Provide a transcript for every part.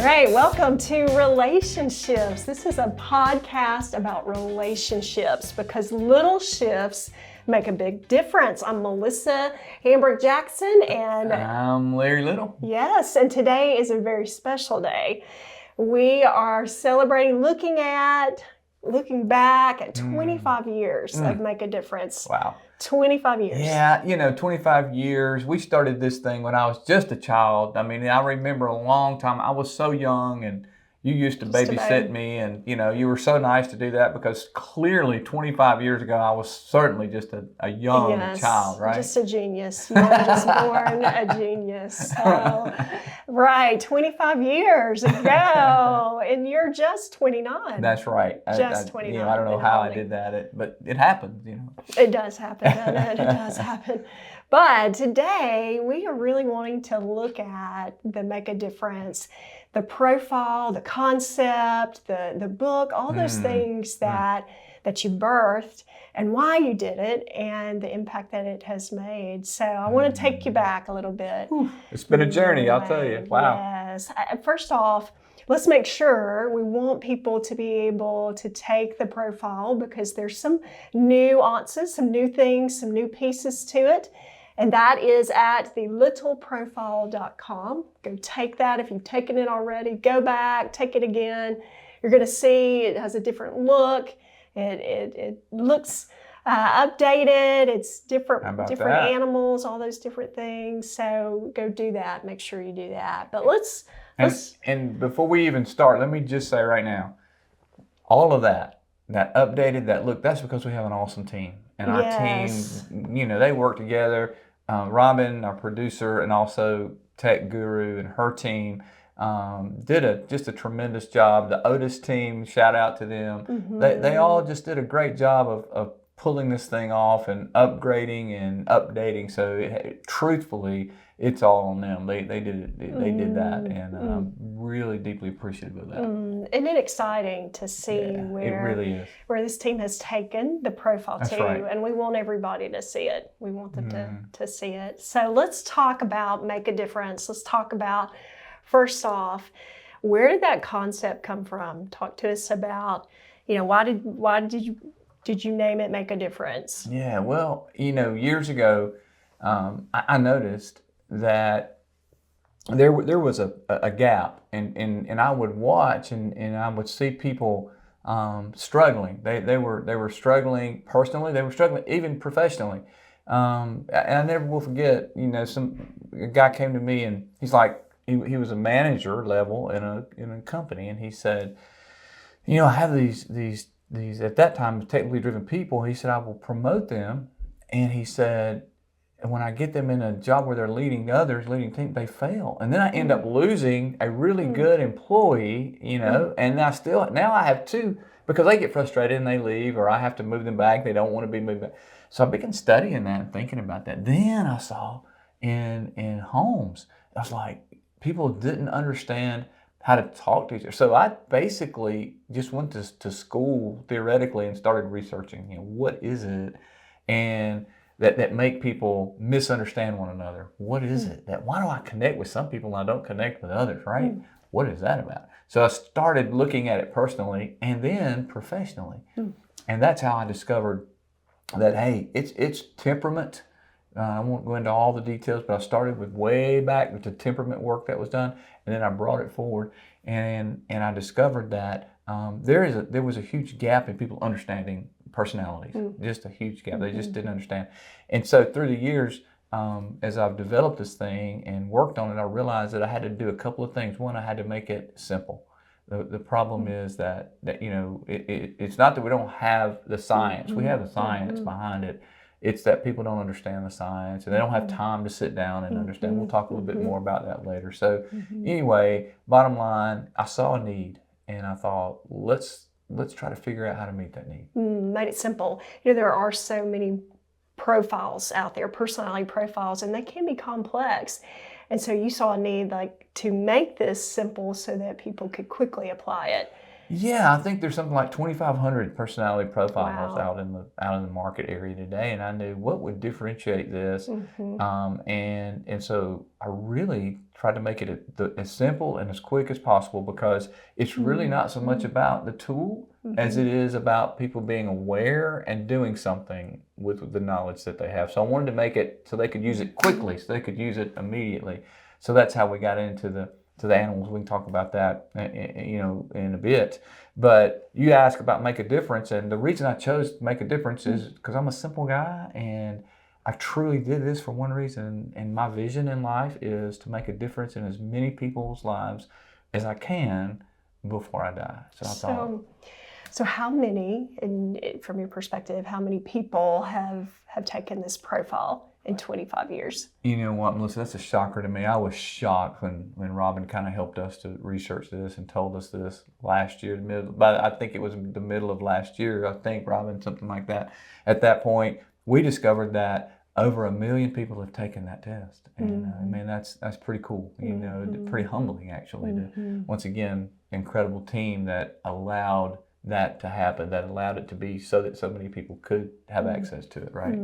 right, welcome to RelationShifts. This is a podcast about relationships because little shifts make a big difference. I'm Melissa Hamburg-Jackson and I'm Larry Little. Yes, and today is a very special day. We are celebrating, looking back at 25 years of Make a Difference. Wow. 25 years. Yeah, 25 years. We started this thing when I was just a child. I mean, I remember a long time. I was so young, and you used to babysit me, and, you were so nice to do that because clearly 25 years ago, I was certainly just a young child, right? Just a genius. You were just born a genius. So, right, 25 years ago, and you're just 29. That's right. Just 29. I don't know how I did that, but it happened, It does happen, doesn't it? It does happen. But today, we are really wanting to look at the Make a Difference, the profile, the concept, the book, all those things that you birthed and why you did it and the impact that it has made. So I want to take you back a little bit. It's been a journey, I'll tell you. Wow. Yes. First off, let's make sure we want people to be able to take the profile because there's some nuances, some new things, some new pieces to it. And that is at thelittleprofile.com. Go take that. If you've taken it already, go back, take it again. You're going to see it has a different look. It looks updated. It's different animals, all those different things. So go do that. Make sure you do that. But let's and before we even start, let me just say right now, all of that updated, that look, that's because we have an awesome team. And our team, they work together. Robin, our producer, and also Tech Guru and her team did just a tremendous job. The Otis team, shout out to them. They all just did a great job of pulling this thing off and upgrading and updating. So truthfully, it's all on them. They did it. They did that, and I'm really deeply appreciative of that. Isn't it exciting to see where this team has taken the profile to? Right. And we want everybody to see it. We want them to see it. So let's talk about Make a Difference. Let's talk about, first off, where did that concept come from? Talk to us about, why did you name it Make a Difference? Yeah, well, years ago, I noticed that there was a gap, and I would watch and I would see people struggling. They were struggling personally. They were struggling even professionally. And I never will forget. A guy came to me and he's like, he was a manager level in a company, and he said, I have these at that time technically driven people. He said I will promote them, and he said, and when I get them in a job where they're leading others, leading teams, they fail. And then I end up losing a really good employee, and now I have two, because they get frustrated and they leave, or I have to move them back. They don't want to be moved back. So I began studying that and thinking about that. Then I saw in homes, I was like, people didn't understand how to talk to each other. So I basically just went to school theoretically and started researching, what is it? And that make people misunderstand one another. What is it? Why do I connect with some people and I don't connect with others, right? What is that about? So I started looking at it personally and then professionally. And that's how I discovered that, hey, it's temperament. I won't go into all the details, but I started with way back with the temperament work that was done, and then I brought it forward, and I discovered that there was a huge gap in people understanding personalities, just a huge gap. They just didn't understand. And so through the years, as I've developed this thing and worked on it, I realized that I had to do a couple of things. One, I had to make it simple. The problem is that it's not that we don't have the science. We have the science behind it. It's that people don't understand the science, and they don't have time to sit down and understand. We'll talk a little bit more about that later. So anyway, bottom line, I saw a need, and I thought, let's try to figure out how to meet that need. Made it simple. There are so many profiles out there, personality profiles, and they can be complex. And so you saw a need to make this simple so that people could quickly apply it. Yeah, I think there's something like 2,500 personality profiles Wow. out in the market area today, and I knew what would differentiate this, Mm-hmm. and so I really tried to make it as simple and as quick as possible because it's really not so much Mm-hmm. about the tool as Mm-hmm. it is about people being aware and doing something with the knowledge that they have. So I wanted to make it so they could use it quickly, so they could use it immediately. So that's how we got into the animals. We can talk about that, in a bit. But you ask about make a difference, and the reason I chose to make a difference is because I'm a simple guy, and I truly did this for one reason. And my vision in life is to make a difference in as many people's lives as I can before I die. So I thought, So, so how many, from your perspective, how many people have taken this profile in 25 years? you know what, Melissa, that's a shocker to me. I was shocked when Robin kind of helped us to research this and told us this last year, but I think it was the middle of last year, I think, Robin, something like that. At that point, we discovered that over 1 million people have taken that test. And I mean, that's pretty cool, pretty humbling, actually, to, once again, incredible team that allowed that to happen, that allowed it to be so that so many people could have access to it, right?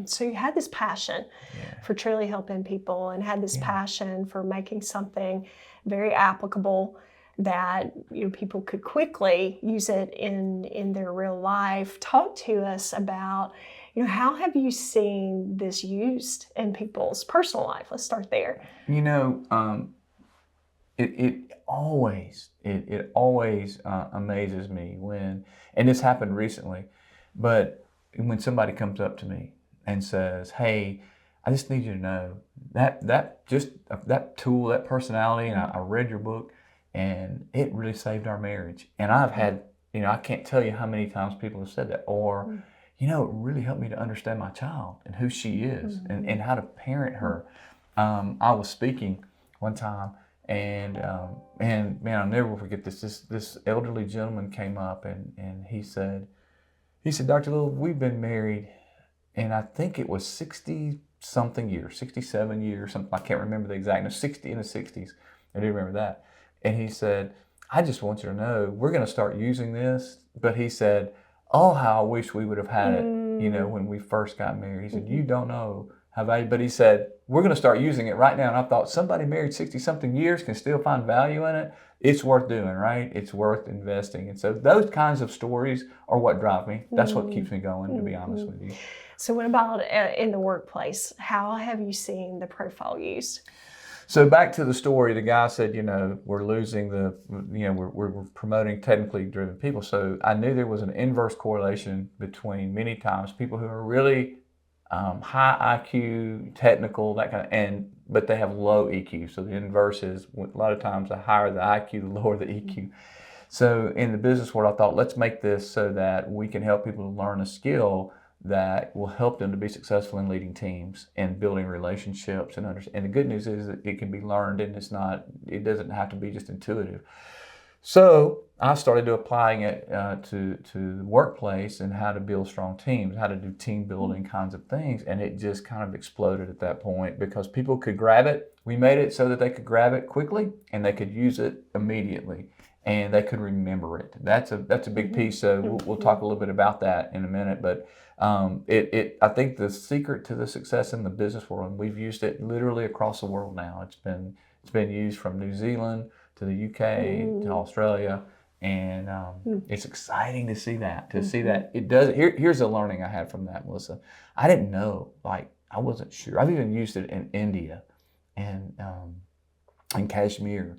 So you had this passion Yeah. for truly helping people, and had this passion for making something very applicable that people could quickly use it in their real life. Talk to us about how have you seen this used in people's personal life? Let's start there. You know, it always amazes me when, and this happened recently, but when somebody comes up to me and says, "Hey, I just need you to know that tool, that personality, and I read your book, and it really saved our marriage." And I've had, I can't tell you how many times people have said that, or, it really helped me to understand my child and who she is and how to parent her. I was speaking one time, and man, I'll never forget this. This elderly gentleman came up and he said, "Dr. Little, we've been married, and I think it was 60 something years, 67 years, something. I can't remember the exact. No, 60 in the 60s. I do remember that." And he said, "I just want you to know we're going to start using this." But he said, "Oh, how I wish we would have had it, when we first got married." He said, "You don't know how valuable." But he said, "We're going to start using it right now." And I thought, somebody married 60 something years can still find value in it. It's worth doing, right? It's worth investing. And so those kinds of stories are what drive me. That's what keeps me going, to be honest with you. So what about in the workplace? How have you seen the profile used? So back to the story, the guy said, we're losing we're promoting technically driven people. So I knew there was an inverse correlation between many times people who are really high IQ, technical, that kind of, but they have low EQ. So the inverse is a lot of times the higher the IQ, the lower the EQ. So in the business world, I thought, let's make this so that we can help people to learn a skill that will help them to be successful in leading teams and building relationships and understand. And the good news is that it can be learned, and it doesn't have to be just intuitive. So I started applying it to the workplace and how to build strong teams, how to do team building kinds of things, and it just kind of exploded at that point because people could grab it. We made it so that they could grab it quickly and they could use it immediately, and they could remember it. That's a big piece. So we'll talk a little bit about that in a minute, but I think the secret to the success in the business world, and we've used it literally across the world now. It's been used from New Zealand to the UK to Australia, and it's exciting to see that. See that it does. Here's a learning I had from that, Melissa. I didn't know, I wasn't sure. I've even used it in India and in Kashmir,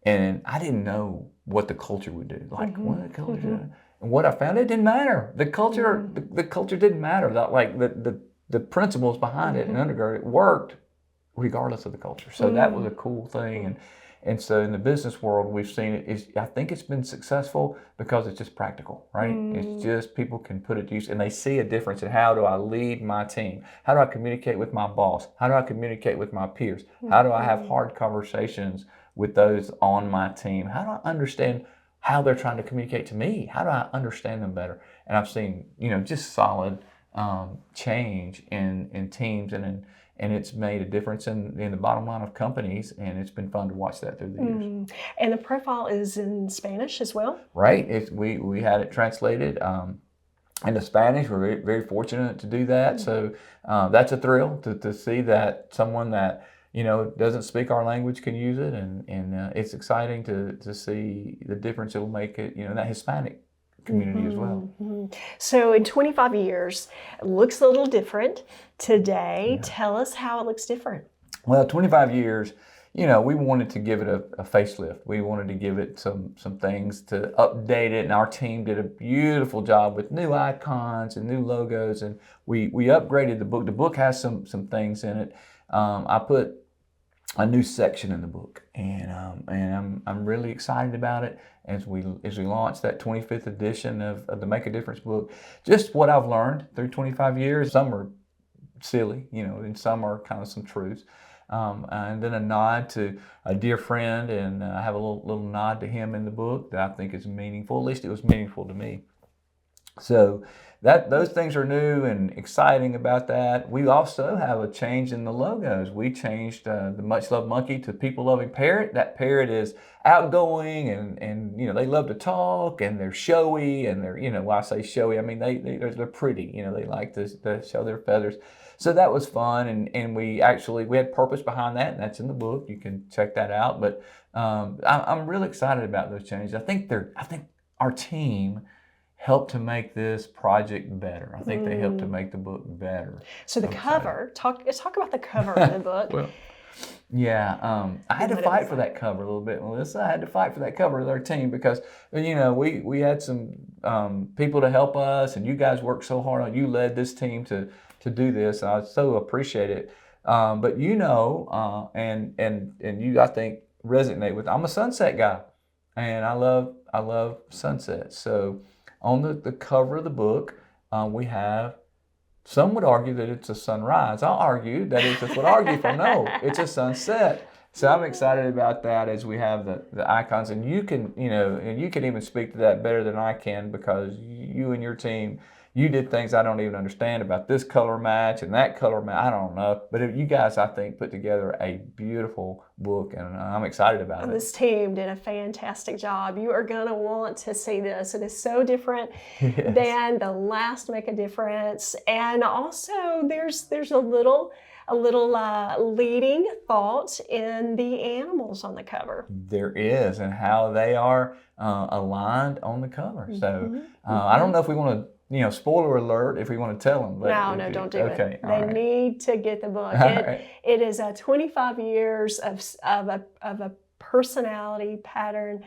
and I didn't know what the culture would do. What the culture. And what I found, it didn't matter. The culture, the culture didn't matter. The principles behind it and undergird it worked regardless of the culture. So that was a cool thing. And so in the business world, we've seen it. I think it's been successful because it's just practical, right? It's just people can put it to use, and they see a difference in how do I lead my team? How do I communicate with my boss? How do I communicate with my peers? How do I have hard conversations with those on my team? How do I understand how they're trying to communicate to me? How do I understand them better? And I've seen, just solid change in teams and and it's made a difference in the bottom line of companies, and it's been fun to watch that through the years. And the profile is in Spanish as well? Right. We had it translated into Spanish. We're very, very fortunate to do that. So that's a thrill to see that someone that doesn't speak our language can use it, and it's exciting to see the difference it'll make it in that Hispanic community as well. So in 25 years, it looks a little different today. Tell us how it looks different. Well, 25 years, we wanted to give it a facelift. We wanted to give it some things to update it, and our team did a beautiful job with new icons and new logos, and we upgraded the book. The book has some things in it. I put a new section in the book, and I'm really excited about it as we launch that 25th edition of the Make a Difference book. Just what I've learned through 25 years. Some are silly, and some are kind of some truths. And then a nod to a dear friend, and I have a little nod to him in the book that I think is meaningful. At least it was meaningful to me. So those things are new and exciting about that. We also have a change in the logos. We changed the Much Loved Monkey to People Loving Parrot. That parrot is outgoing and they love to talk, and they're showy, and they're when I say showy, I mean they're pretty. They like to show their feathers. So that was fun, and we had purpose behind that, and that's in the book. You can check that out. But I'm really excited about those changes. I think our team helped to make this project better. I think they helped to make the book better. So the cover, let's talk about the cover of the book. Well, yeah, I had to fight for that cover a little bit, Melissa. I had to fight for that cover with our team because, we had some people to help us, and you guys worked so hard on it. You led this team to do this, and I so appreciate it. But and you, I think, resonate with. I'm a sunset guy, and I love sunsets. So on the cover of the book, we have. Some would argue that it's a sunrise. I'll argue that it's just would argue for no, it's a sunset. So I'm excited about that as we have the icons, and you can and you can even speak to that better than I can because you and your team. You did things I don't even understand about this color match and that color match. I don't know. But you guys, I think, put together a beautiful book, and I'm excited about it. This team did a fantastic job. You are going to want to see this. It is so different than the last Make a Difference. And also, there's a little leading thought in the animals on the cover. There is, and how they are aligned on the cover. So I don't know if we want to, spoiler alert if we want to tell them. But no, don't do it. They need to get the book. It is 25 years of a personality pattern,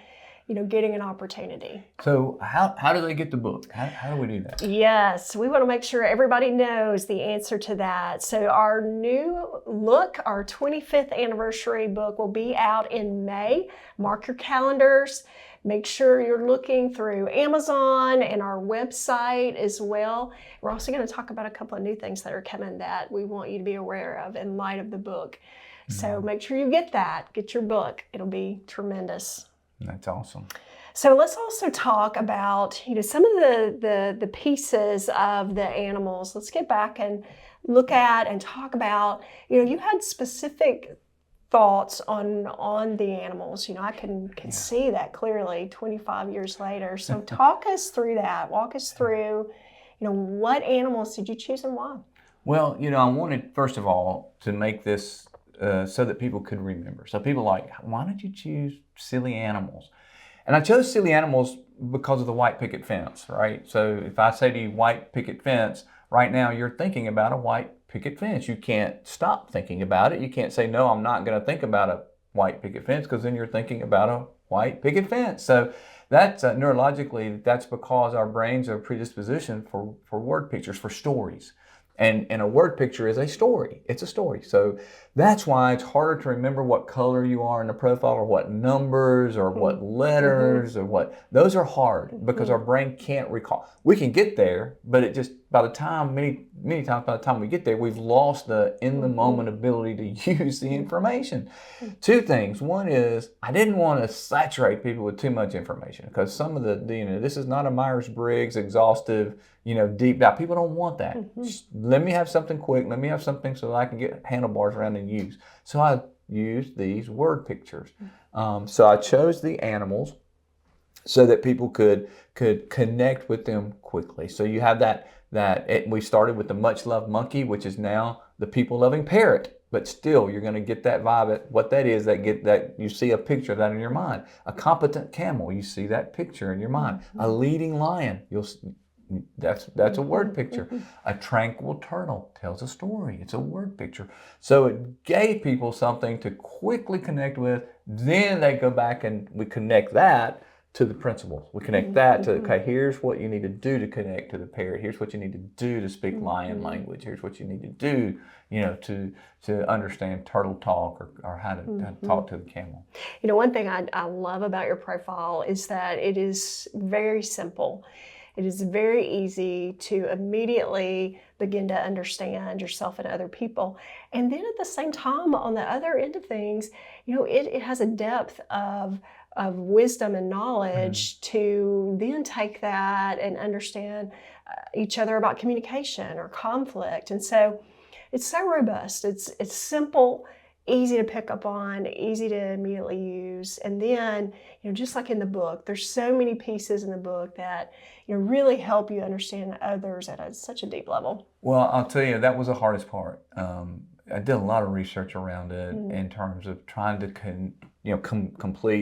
getting an opportunity. So how do they get the book? How do we do that? Yes, we want to make sure everybody knows the answer to that. So our new look, our 25th anniversary book will be out in May. Mark your calendars. Make sure you're looking through Amazon and our website as well. We're also going to talk about a couple of new things that are coming that we want you to be aware of in light of the book. So make sure you get your book. It'll be tremendous. That's awesome. So let's also talk about, some of the pieces of the animals. Let's get back and look at and talk about, you had specific thoughts on the animals. I can see that clearly 25 years later. So talk us through that. Walk us through, what animals did you choose and why? Well, I wanted, first of all, to make this so that people could remember. So people why did you choose silly animals? And I chose silly animals because of the white picket fence, right? So if I say to you white picket fence, right now you're thinking about a white picket fence. You can't stop thinking about it. You can't say, no, I'm not going to think about a white picket fence, because then you're thinking about a white picket fence. So that's neurologically, that's because our brains are predispositioned for word pictures, for stories. And a word picture is a story. It's a story. So that's why it's harder to remember what color you are in the profile, or what numbers, or what letters, or what. Those are hard because our brain can't recall. We can get there, but it just by the time, many times by the time we get there, we've lost the in the moment ability to use the information. Two things. One is I didn't want to saturate people with too much information, because some of this is not a Myers-Briggs exhaustive, deep dive. People don't want that. Let me have something quick. Let me have something so that I can get handlebars around and use. So I used these word pictures. So I chose the animals so that people could connect with them quickly. So you have we started with the much loved monkey, which is now the people loving parrot. But still, you're going to get that vibe. What that is, that you see a picture of that in your mind. A competent camel, you see that picture in your mind. A leading lion, that's a word picture. A tranquil turtle tells a story. It's a word picture. So it gave people something to quickly connect with. Then they go back and we connect that to the principles. We connect that to, okay, here's what you need to do to connect to the parrot. Here's what you need to do to speak lion language. Here's what you need to do, to understand turtle talk, or how to talk to the camel. One thing I love about your profile is that it is very simple. It is very easy to immediately begin to understand yourself and other people. And then at the same time, on the other end of things, it has a depth of wisdom and knowledge to then take that and understand each other about communication or conflict. And so it's so robust. It's simple, easy to pick up on, easy to immediately use. And then, just like in the book, there's so many pieces in the book that, really help you understand others at such a deep level. Well, I'll tell you, that was the hardest part. I did a lot of research around it in terms of trying to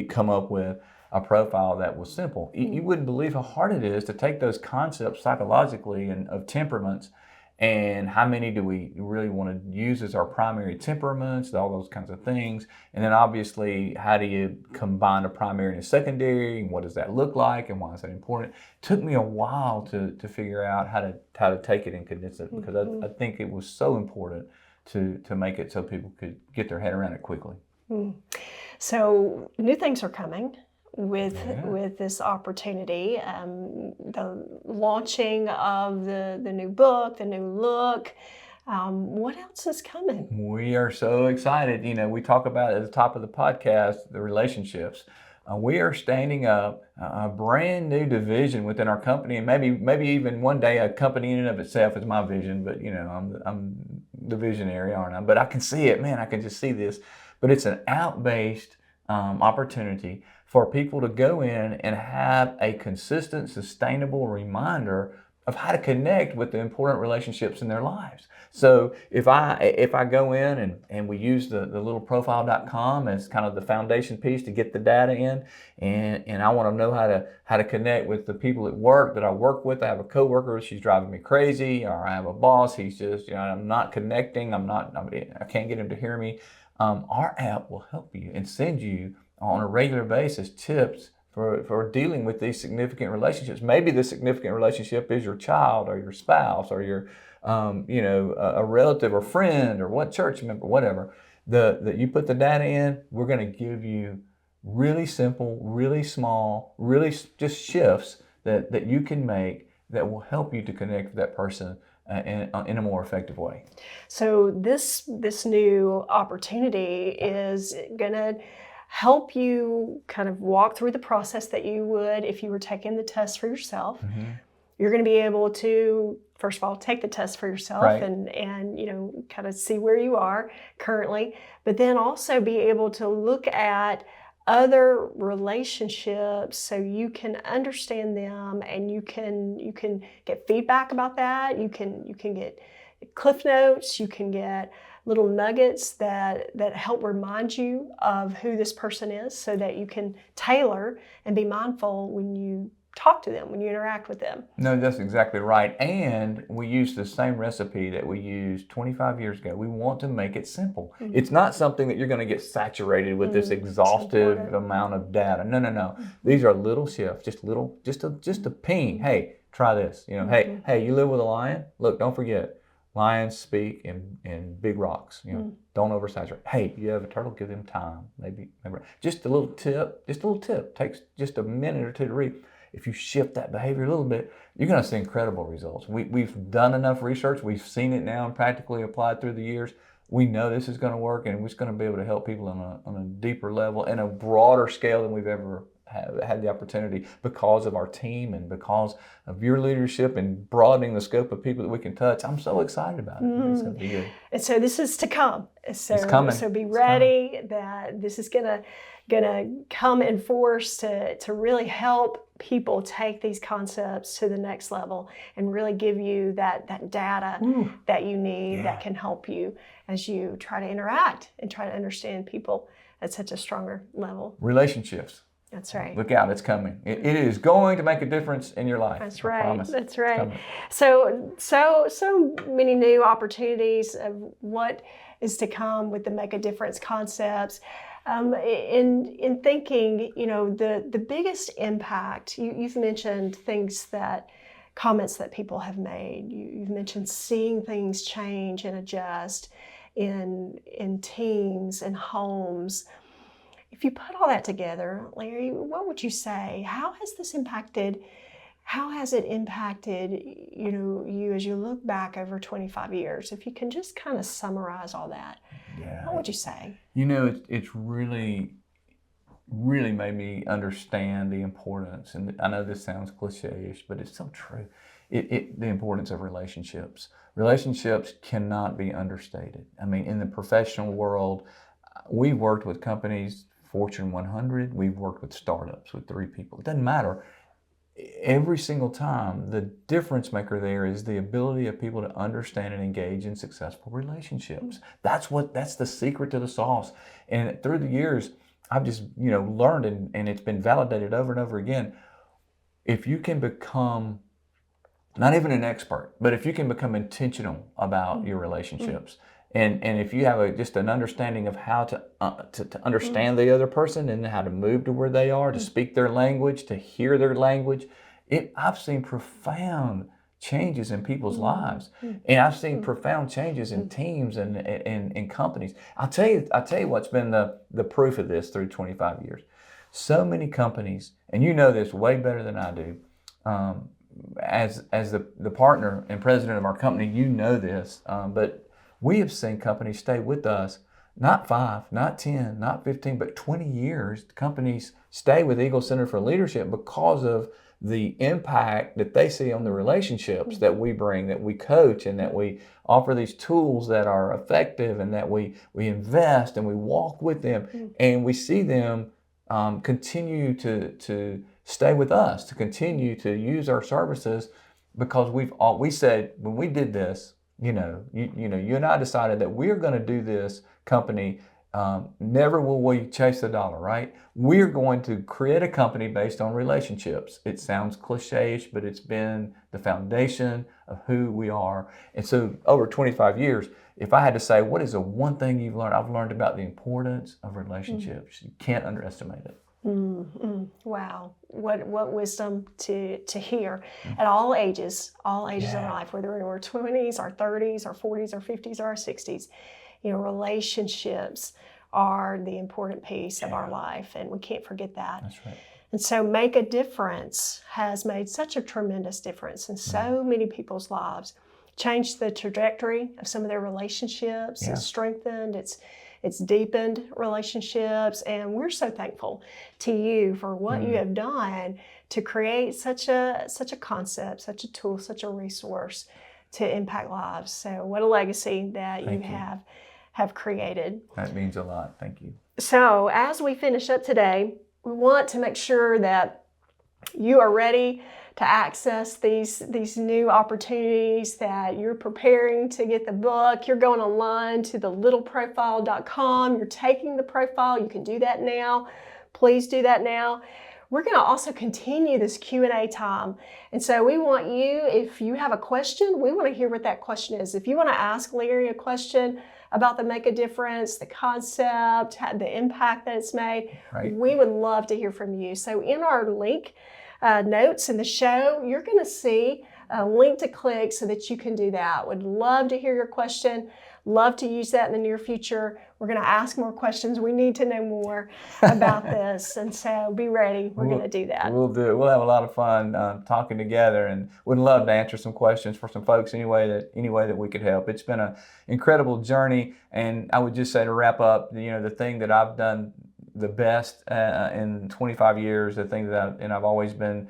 come up with a profile that was simple. You wouldn't believe how hard it is to take those concepts psychologically and of temperaments, and how many do we really want to use as our primary temperaments, all those kinds of things. And then obviously, how do you combine a primary and a secondary, and what does that look like, and why is that important? It took me a while to figure out how to take it and condense it, because I think it was so important to make it so people could get their head around it quickly. So new things are coming with this opportunity, the launching of the new book, the new look. What else is coming? We are so excited. We talk about at the top of the podcast, the RelationShifts. We are standing up a brand new division within our company, and maybe even one day a company in and of itself is my vision. But I'm the visionary, aren't I? But I can see it, man. I can just see this. But it's an out-based opportunity for people to go in and have a consistent, sustainable reminder of how to connect with the important relationships in their lives. So if I go in and we use the little profile.com as kind of the foundation piece to get the data in, and I want to know how to connect with the people at work that I work with. I have a coworker, she's driving me crazy, or I have a boss, he's just, I'm not connecting, I can't get him to hear me. Our app will help you and send you on a regular basis tips for dealing with these significant relationships. Maybe the significant relationship is your child or your spouse or your a relative or friend or what church member, whatever. That you put the data in, we're going to give you really simple, really small, really just shifts that you can make that will help you to connect with that person in a more effective way. So this new opportunity is going to help you kind of walk through the process that you would if you were taking the test for yourself. You're going to be able to, first of all, take the test for yourself, right, and kind of see where you are currently, but then also be able to look at other relationships so you can understand them, and you can get feedback about that. You can get cliff notes, you can get little nuggets that help remind you of who this person is, so that you can tailor and be mindful when you talk to them, when you interact with them. No, that's exactly right. And we use the same recipe that we used 25 years ago. We want to make it simple. It's not something that you're going to get saturated with this exhaustive amount of data. No. These are little shifts, just a ping. Hey, try this. Hey, you live with a lion? Look, don't forget, lions speak in big rocks. Don't oversaturate. Hey, you have a turtle, give them time. Maybe just a little tip. Takes just a minute or two to read. if you shift that behavior a little bit, you're going to see incredible results. We've done enough research. We've seen it now and practically applied through the years. We know this is going to work, and we're just going to be able to help people on a deeper level and a broader scale than we've ever had the opportunity, because of our team and because of your leadership and broadening the scope of people that we can touch. I'm so excited about it. It's going to be good. And so this is to come. So, it's coming. So be ready that this is gonna come in force to really help people take these concepts to the next level and really give you that data that you need that can help you as you try to interact and try to understand people at such a stronger level. RelationShifts. That's right. Look out, it's coming. It is going to make a difference in your life. That's right. That's right. It's So many new opportunities of what is to come with the Make a Difference concepts. In thinking, the biggest impact, you've mentioned comments that people have made. You've mentioned seeing things change and adjust in teams and homes. If you put all that together, Larry, what would you say? How has it impacted, you as you look back over 25 years? If you can just kind of summarize all that, what would you say? It's really, really made me understand the importance, and I know this sounds cliche-ish, but it's so true. The importance of relationships. Relationships cannot be understated. I mean, in the professional world, we've worked with companies, Fortune 100, we've worked with startups with 3 people. It doesn't matter. Every single time, the difference maker there is the ability of people to understand and engage in successful relationships. That's the secret to the sauce. And through the years, I've just learned, and it's been validated over and over again. If you can become not even an expert, but if you can become intentional about your relationships, and if you have just an understanding of how to understand the other person and how to move to where they are, to speak their language, to hear their language, I've seen profound changes in people's lives, and I've seen profound changes in teams and in companies. I'll tell you what's been the proof of this through 25 years. So many companies, and you know this way better than I do, as the partner and president of our company, you know this, but we have seen companies stay with us, not 5, not 10, not 15, but 20 years. Companies stay with Eagle Center for Leadership because of the impact that they see on the relationships that we bring, that we coach, and that we offer these tools that are effective, and that we invest and we walk with them, and we see them continue to stay with us, to continue to use our services, because we said when we did this, you and I decided that we're going to do this company. Never will we chase the dollar, right? We're going to create a company based on relationships. It sounds cliche-ish, but it's been the foundation of who we are. And so over 25 years, if I had to say, what is the one thing you've learned? I've learned about the importance of relationships. You can't underestimate it. Wow, what wisdom to hear at all ages of life, whether in our 20s, our 30s, our 40s, our 50s, or our 60s. Relationships are the important piece of our life, and we can't forget that. That's right. And so Make a Difference has made such a tremendous difference in so many people's lives, changed the trajectory of some of their relationships, it's strengthened, it's deepened relationships, and we're so thankful to you for what you have done to create such a concept, such a tool, such a resource to impact lives. So what a legacy that you have created. That means a lot. Thank you. So as we finish up today, we want to make sure that you are ready to access these new opportunities, that you're preparing to get the book. You're going online to thelittleprofile.com. You're taking the profile. You can do that now. Please do that now. We're going to also continue this Q&A time. And so we want you, if you have a question, we want to hear what that question is. If you want to ask Larry a question about the Make a Difference, the concept, the impact that it's made, we would love to hear from you. So in our link notes in the show, you're going to see a link to click so that you can do that. Would love to hear your question. Love to use that in the near future. We're going to ask more questions. We need to know more about this. And so be ready. We're going to do that. We'll do it. We'll have a lot of fun talking together, and would love to answer some questions for some folks any way that we could help. It's been an incredible journey. And I would just say, to wrap up, the thing that I've done the best in 25 years, the thing that I've always been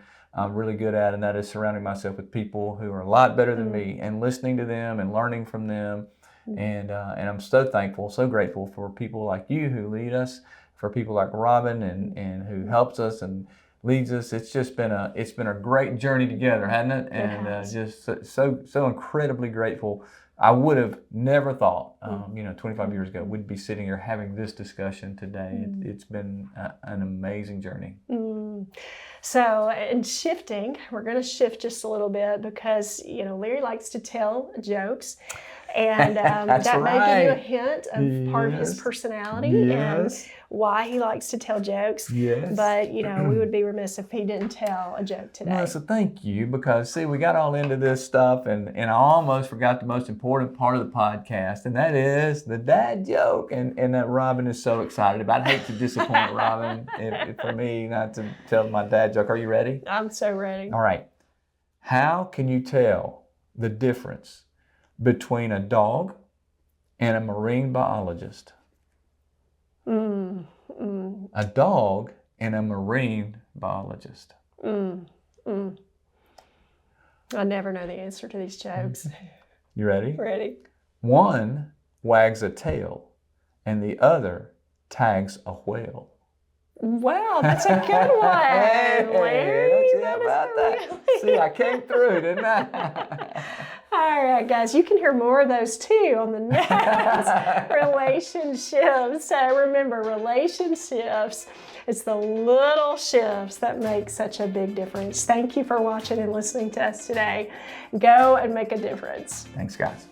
really good at, and that is surrounding myself with people who are a lot better than me, and listening to them and learning from them. And I'm so thankful, so grateful for people like you who lead us, for people like Robin and who helps us and leads us. It's been a great journey together, hasn't it? And just so incredibly grateful. I would have never thought, 25 years ago, we'd be sitting here having this discussion today. It's been an amazing journey. So, in shifting, we're going to shift just a little bit because, Larry likes to tell jokes. And that may give you a hint of part of his personality and why he likes to tell jokes. But, we would be remiss if he didn't tell a joke today. Well, so thank you, because, see, we got all into this stuff, and I almost forgot the most important part of the podcast, and that is the dad joke, and that Robin is so excited about. I hate to disappoint Robin for me not to tell my dad joke. Are you ready? I'm so ready. All right. How can you tell the difference between a dog and a marine biologist? A dog and a marine biologist. I never know the answer to these jokes. You ready? Ready. One wags a tail and the other tags a whale. Wow, that's a good one. Hey, Larry, don't you know about that? See, I came through, didn't I? All right, guys, you can hear more of those too on the next Relationships. So remember, relationships, it's the little shifts that make such a big difference. Thank you for watching and listening to us today. Go and make a difference. Thanks, guys.